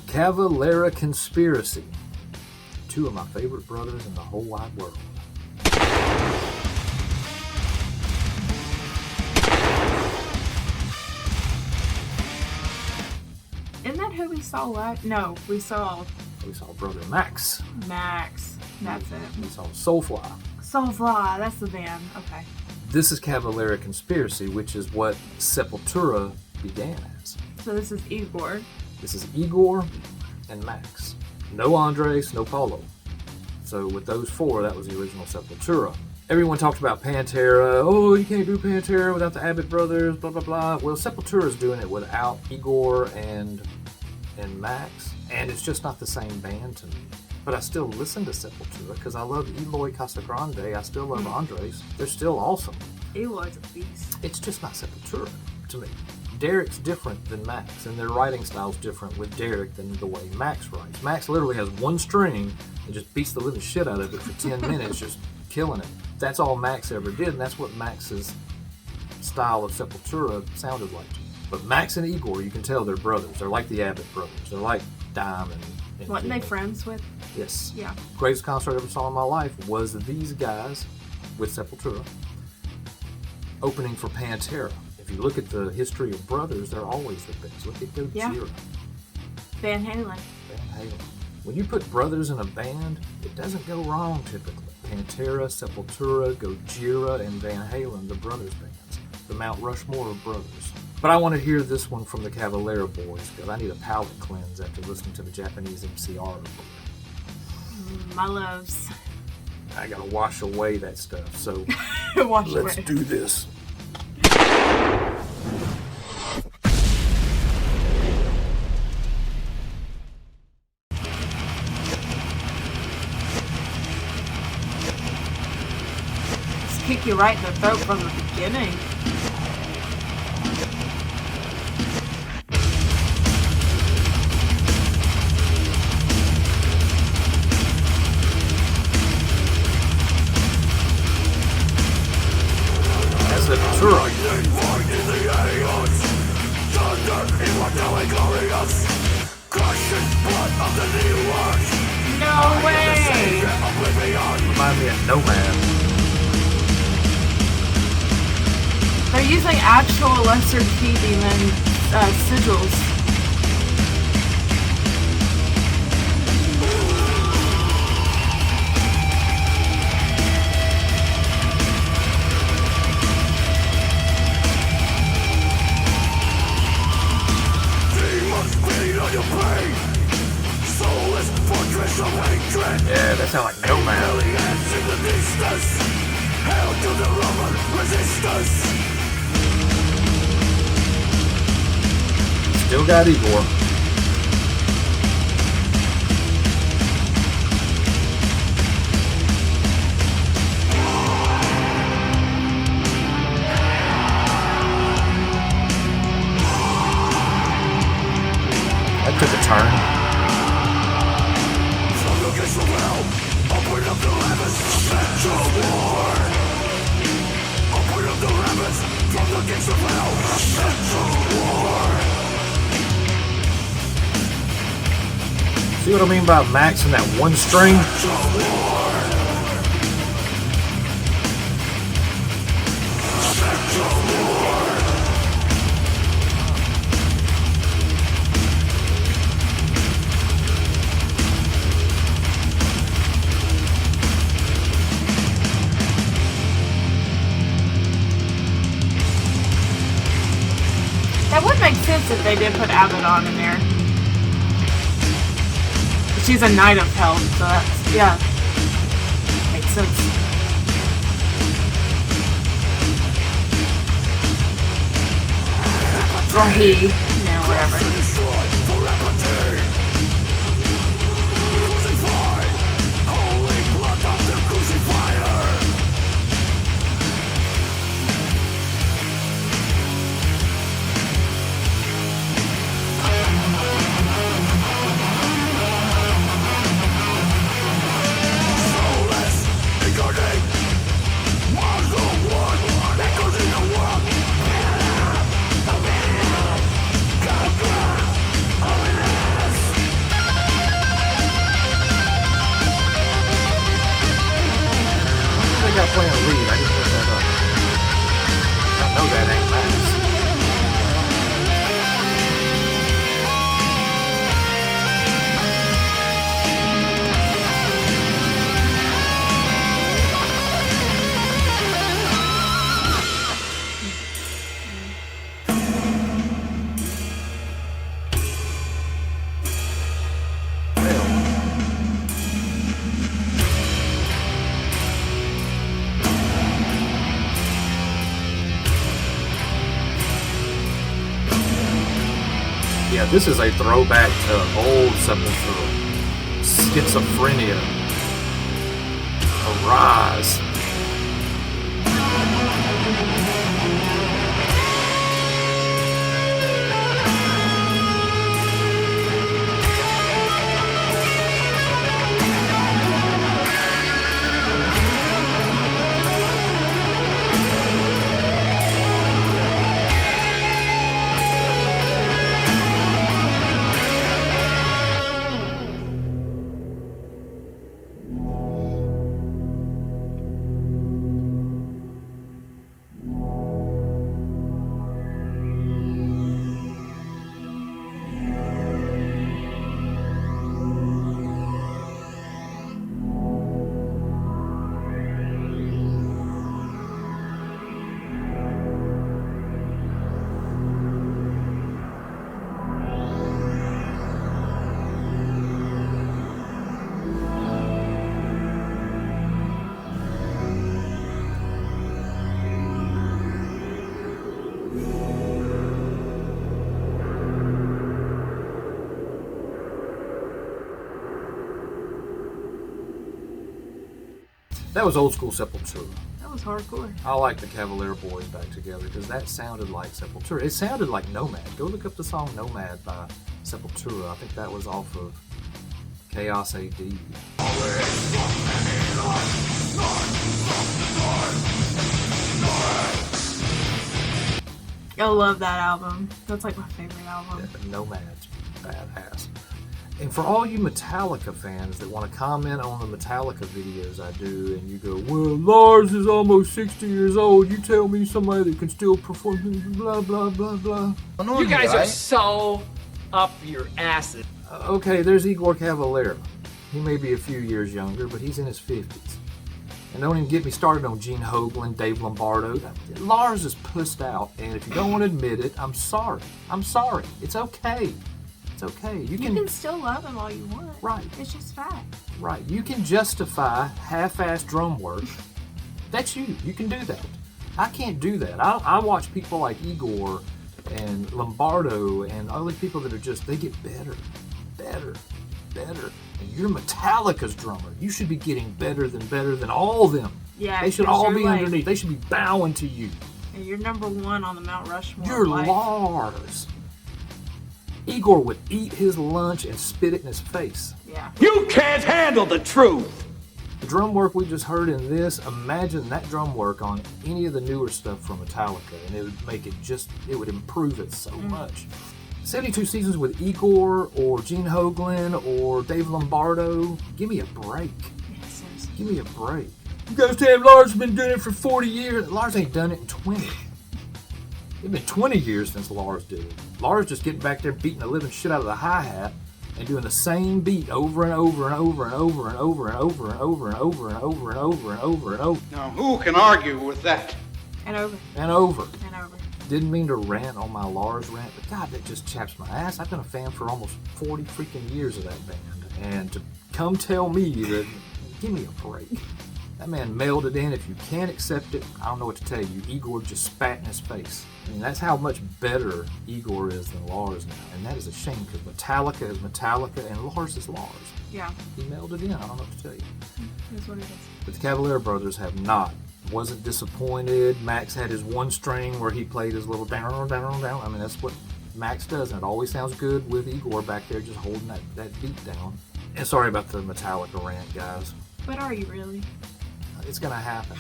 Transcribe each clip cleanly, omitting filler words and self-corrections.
Cavalera Conspiracy. Two of my favorite brothers in the whole wide world. Isn't that who we saw last? No, we saw Brother Max. Max. That's it. We saw Soulfly. Soulfly, that's the band. Okay. This is Cavalera Conspiracy, which is what Sepultura began as. So this is Igor. This is Igor and Max. No Andres, no Paulo. So with those four, that was the original Sepultura. Everyone talked about Pantera. Oh, you can't do Pantera without the Abbott brothers, blah, blah, blah. Well, Sepultura's doing it without Igor and Max, and it's just not the same band to me. But I still listen to Sepultura because I love Eloy Casagrande. I still love Andres. They're still awesome. Eloy's a beast. It's just not Sepultura to me. Derek's different than Max, and their writing style's different with Derek than the way Max writes. Max literally has one string and just beats the living shit out of it for 10 minutes, just killing it. That's all Max ever did, and that's what Max's style of Sepultura sounded like. But Max and Igor, you can tell they're brothers. They're like the Abbott brothers. They're like Dime and Wasn't they friends with? Yes. Yeah. Greatest concert I ever saw in my life was these guys with Sepultura opening for Pantera. If you look at the history of brothers, they're always the best. Look at Gojira. Yeah. Van Halen. When you put brothers in a band, it doesn't go wrong typically. Pantera, Sepultura, Gojira, and Van Halen, the brothers bands. The Mount Rushmore of brothers. But I want to hear this one from the Cavalera boys because I need a palate cleanse after listening to the Japanese MCR report. My loves. I gotta wash away that stuff, so Let's do this. Kick you right in the throat from the beginning. That's a tour. No way! Remind me of Nomad. They're using actual lesser key demon sigils. Yeah, that sounds like Nomad. Still got Igor. That took a turn. Open up the heavens, Spectral War. Open up the heavens from the gates of hell, Spectral War. See what I mean by Max and that one string? That would make sense if they did put Abaddon in there. She's a Knight of Hell, so that's, yeah, makes sense. Or he, whatever. God, this is a throwback to old Sepultura. Schizophrenia. Arise. That was old school Sepultura. That was hardcore. I like the Cavalera boys back together because that sounded like Sepultura. It sounded like Nomad. Go look up the song Nomad by Sepultura. I think that was off of Chaos AD. I love that album. That's like my favorite album. Yeah, Nomad's badass. And for all you Metallica fans that want to comment on the Metallica videos I do, and you go, well, Lars is almost 60 years old, you tell me somebody that can still perform, blah, blah, blah, blah. You guys are so up your asses. Okay, there's Igor Cavalera. He may be a few years younger, but he's in his 50s. And don't even get me started on Gene Hoglan, Dave Lombardo. Lars is pussed out, and if you don't want to admit it, I'm sorry. I'm sorry. It's okay. It's okay. You can still love him all you want. Right. It's just fact. Right. You can justify half-assed drum work. That's you. You can do that. I can't do that. I watch people like Igor and Lombardo and other people that are just, they get better. And you're Metallica's drummer. You should be getting better than all of them. Yeah. They should all be underneath. They should be bowing to you. And you're number one on the Mount Rushmore. You're Lars. Igor would eat his lunch and spit it in his face. Yeah. You can't handle the truth. The drum work we just heard in this, imagine that drum work on any of the newer stuff from Metallica, and it would make it it would improve it so much. 72 Seasons with Igor or Gene Hoglan or Dave Lombardo, give me a break. Yeah, seriously. Give me a break. You guys say Lars has been doing it for 40 years. Lars ain't done it in 20. It's been 20 years since Lars did it. Lars just getting back there beating the living shit out of the hi-hat and doing the same beat over and over and over and over and over and over and over and over and over and over and over and over. Now who can argue with that? And over. And over. And over. Didn't mean to rant on my Lars rant, but God, that just chaps my ass. I've been a fan for almost 40 freaking years of that band. And to come tell me that, give me a break. That man mailed it in. If you can't accept it, I don't know what to tell you. Igor just spat in his face. I mean, that's how much better Igor is than Lars now. And that is a shame because Metallica is Metallica and Lars is Lars. Yeah. He mailed it in. I don't know what to tell you. That's what it is. But the Cavalera brothers have not. Wasn't disappointed. Max had his one string where he played his little down, down, down. I mean, that's what Max does. And it always sounds good with Igor back there just holding that beat down. And sorry about the Metallica rant, guys. But are you really? It's going to happen.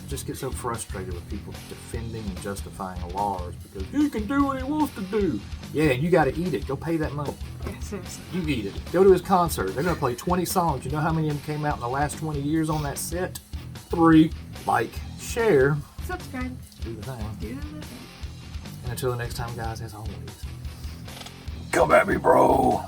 Just get so frustrated with people defending and justifying Lars because he can do what he wants to do. Yeah, and you got to eat it. Go pay that money. Yeah, seriously. You eat it. Go to his concert. They're going to play 20 songs. You know how many of them came out in the last 20 years on that set? 3. Like, share. Subscribe. Do the thing. Do the thing. And until the next time, guys, as always, come at me, bro.